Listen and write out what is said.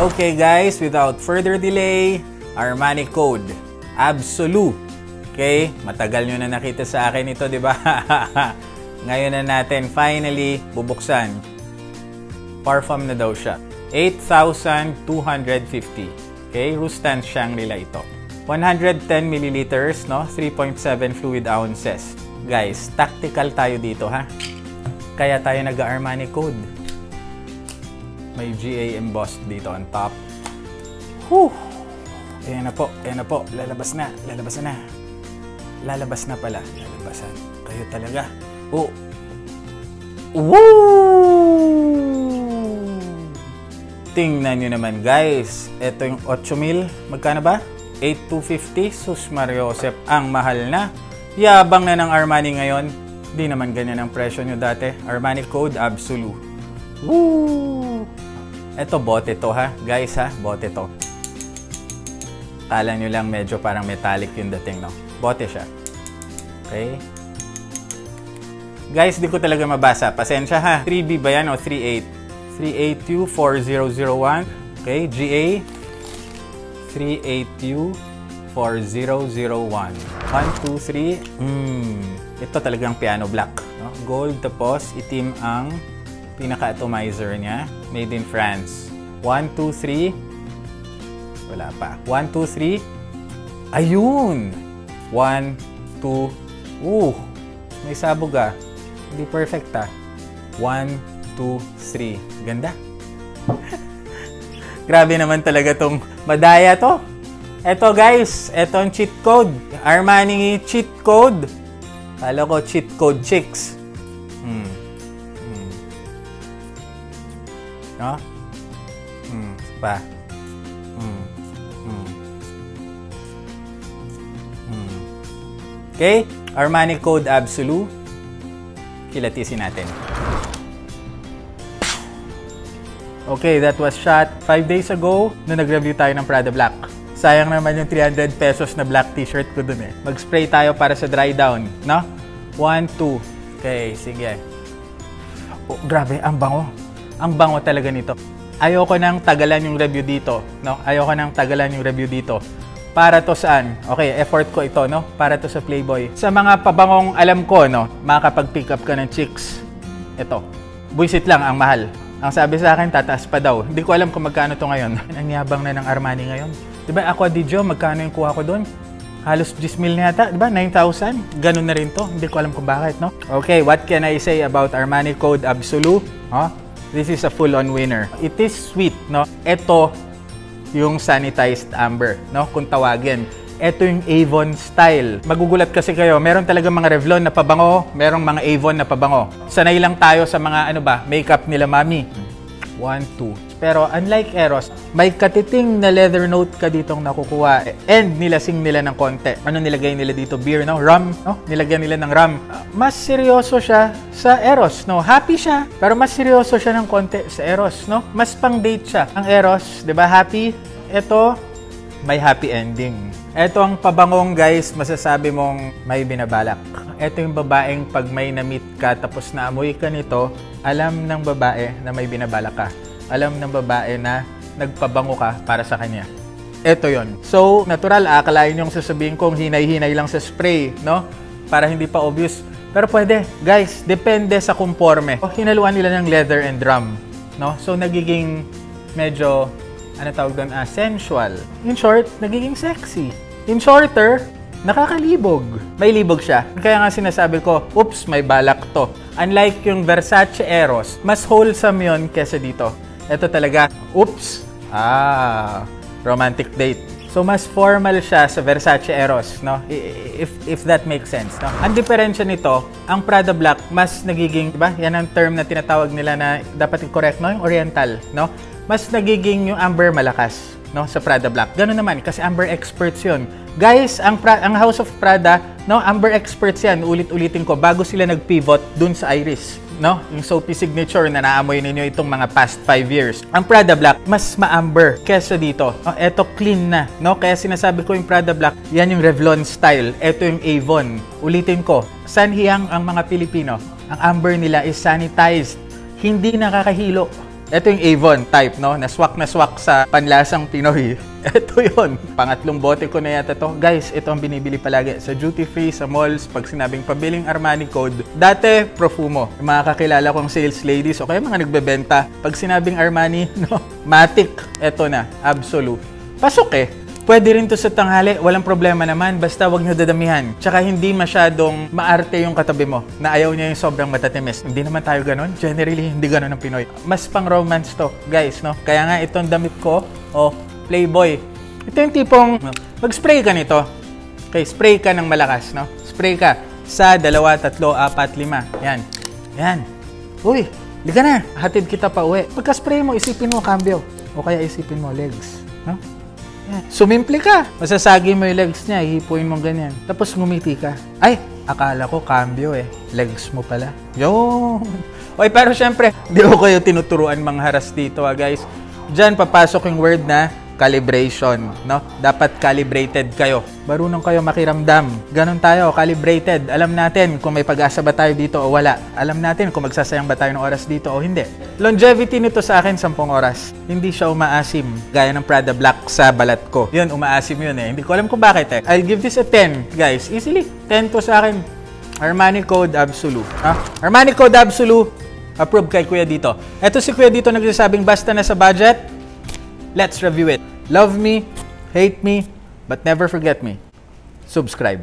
Okay guys, without further delay, Armani Code Absolu. Okay, matagal nyo na nakita sa akin ito, di ba? Ngayon na natin finally bubuksan. Parfum na daw siya. 8,250. Okay, Rustan Shangri-La ito. 110 milliliters, no? 3.7 fluid ounces. Guys, tactical tayo dito, ha? Kaya tayo nag-Armani Code. May GA embossed dito on top. Whew! Ayan na po, ayan na po. Lalabas na, lalabas na. Lalabas na pala. Lalabasan. Kayo talaga. Oh! Woo! Tingnan nyo naman guys. Ito yung 8,000. Magkano ba? 8,250. Sus Mario Josep. Ang mahal na. Yabang na ng Armani ngayon. Di naman ganyan ang presyo nyo dati. Armani Code Absolu. Woo! Ito, bote to ha. Guys ha, bote to. Kala nyo lang medyo parang metallic yung dating, no? Bote siya. Okay? Guys, di ko talaga mabasa. Pasensya ha. 3B ba yan o 38? 3824001. Okay, GA. 3824001. 1, 2, 3. Ito talagang piano black. No? Gold, tapos itim ang pinaka-atomizer niya. Made in France. 1, 2, 3. Wala pa. 1, 2, 3. Ayun! 1, 2. May sabog ah. Hindi perfect ah. 1, 2, 3. Ganda. Grabe naman talaga tong madaya to. Eto guys, eto ang cheat code. Armani cheat code. Kala ko cheat code chicks. No? Pa. Okay? Armani Code Absolu. Kilatisin natin. Okay, that was shot 5 days ago na nag-review tayo ng Prada Black. Sayang naman yung 300 pesos na black t-shirt ko dun eh. Mag-spray tayo para sa dry down, no? 1, 2. Okay, sige. Oh, grabe, ang bango. Ang bango talaga nito. Ayoko nang tagalan yung review dito, no? Ayoko nang tagalan yung review dito. Para to saan? Okay, effort ko ito, no? Para to sa Playboy. Sa mga pabangong alam ko, no? Makakapag-pick up ka ng chicks. Ito. Buisit lang, ang mahal. Ang sabi sa akin, tataas pa daw. Hindi ko alam kung magkano to ngayon. Ang yabang na ng Armani ngayon. Diba, Aqua di Gio, magkano yung kuha ko doon? Halos 10,000 na yata, diba? 9,000. Ganun na rin to. Hindi ko alam kung bakit, no? Okay, what can I say about Armani Code Absolu? Huh? This is a full-on winner. It is sweet, no? Ito yung sanitized amber, no? Kung tawagin. Ito yung Avon style. Magugulat kasi kayo, meron talaga mga Revlon na pabango, merong mga Avon na pabango. Sanay lang tayo sa mga ano ba, makeup nila mami. 1, 2. Pero unlike Eros, may katiting na leather note ka ditong nakukuha. And nilasing nila ng konti. Ano nilagay nila dito? Beer, no? Rum, no? Nilagyan nila ng rum. Mas seryoso siya sa Eros, no? Happy siya, pero mas seryoso siya ng konti sa Eros, no? Mas pang-date siya. Ang Eros, di ba? Happy. Ito, may happy ending. Ito ang pabangong guys, masasabi mong may binabalak. Ito yung babaeng pag may na-meet ka tapos naamoy ka nito, alam ng babae na may binabalak ka. Alam ng babae na nagpabango ka para sa kanya. Ito yon. So, natural, akalain yung sasabihin kong hinay-hinay lang sa spray, no? Para hindi pa obvious. Pero pwede, guys, depende sa kumporme. Hinaluan nila ng leather and drum, no? So, nagiging medyo, ano tawag doon, sensual. In short, nagiging sexy. In shorter, nakakalibog. May libog siya. Kaya nga sinasabi ko, oops, may balak to. Unlike yung Versace Eros, mas wholesome yun kesa dito. Ito talaga, oops, romantic date. So, mas formal siya sa Versace Eros, no? If that makes sense, no? Ang diferensya nito, ang Prada Black, mas nagiging, diba? Yan ang term na tinatawag nila na dapat i-correct, no? Yung oriental, no? Mas nagiging yung amber malakas, no? Sa Prada Black. Ganun naman, kasi amber experts yun. Guys, ang House of Prada, no? Amber experts yan. Ulit-ulitin ko, bago sila nag-pivot dun sa Iris, no? Yung soapy signature na naamoy ninyo itong mga past 5 years. Ang Prada Black, mas ma-amber kesa dito. No? Eto clean na, no? Kaya sinasabi ko yung Prada Black, yan yung Revlon style. Eto yung Avon. Ulitin ko, sanhiyang ang mga Pilipino. Ang amber nila is sanitized. Hindi nakakahilo. Ito yung Avon type, no? Na swak sa panlasang Pinoy. Ito yun. Pangatlong bote ko na yata to. Guys, ito ang binibili palagi sa duty free, sa malls, pag sinabing pabiling Armani Code. Dati, Profumo. Yung mga kakilala kong sales ladies o kaya mga nagbebenta. Pag sinabing Armani, no? Matic. Ito na. Absolute. Pasok eh. Pwede rin to sa tanghali, walang problema naman, basta wag nyo dadamihan. Tsaka hindi masyadong maarte yung katabi mo, na ayaw niya yung sobrang matatimis. Hindi naman tayo ganun. Generally, hindi ganun ang Pinoy. Mas pang romance to, guys, no? Kaya nga itong damit ko, Playboy. Ito yung tipong, mag-spray ka nito. Okay, spray ka ng malakas, no? Spray ka sa 2, 3, 4, 5. Yan. Yan. Uy, liga na. Hatid kita pa uwi. Pagka-spray mo, isipin mo cambio. O kaya isipin mo legs, no? Yeah. Sumimple ka. Masasagi mo yung legs niya, hihipuin mo ganyan. Tapos ngumiti ka. Ay, akala ko cambio eh. Legs mo pala. Yun. Okay, pero syempre, di ko kayo tinuturuan mangharas dito guys. Diyan papasok yung word na calibration, no? Dapat calibrated kayo. Marunong kayo makiramdam. Ganon tayo, calibrated. Alam natin kung may pag-asa ba tayo dito o wala. Alam natin kung magsasayang ba tayo ng oras dito o hindi. Longevity nito sa akin, 10 oras. Hindi siya umaasim, gaya ng Prada Black sa balat ko. Yun, umaasim yun eh. Hindi ko alam kung bakit eh. I'll give this a 10, guys. Easily. 10 to sa akin. Armani Code Absolute. Armani Code Absolute. Approve kay Kuya Dito. Ito si Kuya Dito nagsasabing basta na sa budget. Let's review it. Love me, hate me, but never forget me. Subscribe.